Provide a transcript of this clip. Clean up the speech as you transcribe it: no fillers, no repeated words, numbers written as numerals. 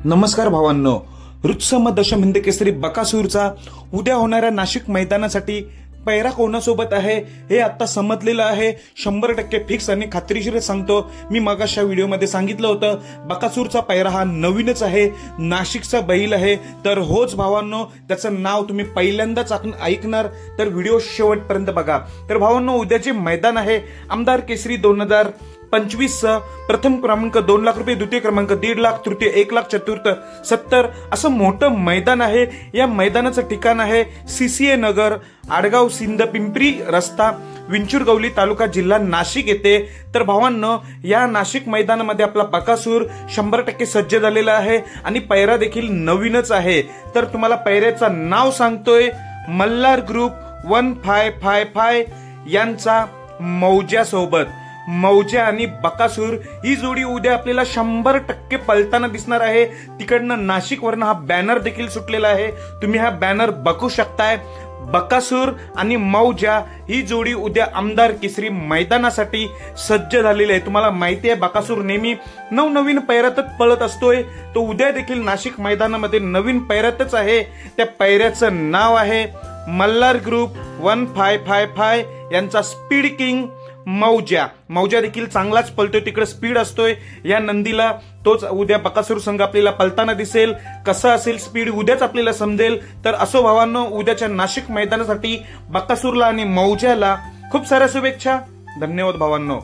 नमस्कार भावांनो, रुत्सम दशम हिंद केसरी बकासूरचा उद्या होणाऱ्या नाशिक मैदानासाठी पैरा कोणासोबत आहे हे आता समजलेलं आहे. 100% फिक्स आणि खात्रीशीर सांगतो. मी मागाशा व्हिडिओमध्ये सांगितलं होतं बकासूरचा पैरा हा नवीनच आहे, नाशिकचा बैल आहे. तर होच भावांनो, त्याचं नाव तुम्ही पहिल्यांदाच ऐकणार, तर व्हिडिओ शेवटपर्यंत बघा. तर भावांनो, उद्याचे मैदान आहे आमदार केसरी 2025. प्रथम क्रमांक 2 लाख रुपये, द्वितीय क्रमांक 1.5 लाख, तृतीय 1 लाख, चतुर्थ 70 असं मोठं मैदान आहे. या मैदानाचं ठिकाण आहे CCA नगर, आडगाव सिंध पिंपरी रस्ता, विंचुरगौली तालुका जिल्हा नाशिक येथे. तर भावांनो, या नाशिक मैदानामध्ये आपला बकासूर 100% सज्ज झालेला आहे आणि पैरा देखील नवीनच आहे. तर तुम्हाला पैऱ्याचं नाव सांगतोय, मल्हार ग्रुप 1555 यांचा मौजा सोबत. मौजा आणि बकासूर ही जोडी उद्या आपल्याला 100% पळताना दिसणार आहे. तिकडनं नाशिकवरनं हा बॅनर देखील सुटलेला आहे, तुम्ही हा बॅनर बघू शकताय. बकासूर आणि मौजा ही जोडी उद्या आमदार केसरी मैदानासाठी सज्ज झालेली आहे. तुम्हाला माहिती आहे बकासूर नेहमी नवनवीन पैऱ्यातच पळत असतोय. तो उद्या देखील नाशिक मैदानामध्ये नवीन पैऱ्यातच आहे. त्या पैऱ्याचं नाव आहे मल्हार ग्रुप 1555 यांचा स्पीड किंग मौजा. मौजा देखील चांगलाच पळतोय, तिकडे स्पीड असतोय. या नंदीला तोच उद्या बकासूर संघ आपल्याला पळताना दिसेल. कसं असेल स्पीड उद्याच आपल्याला समजेल. तर असो भावांनो, उद्याच्या नाशिक मैदानासाठी बकासूरला आणि मौजाला खूप साऱ्या शुभेच्छा. धन्यवाद भावांनो.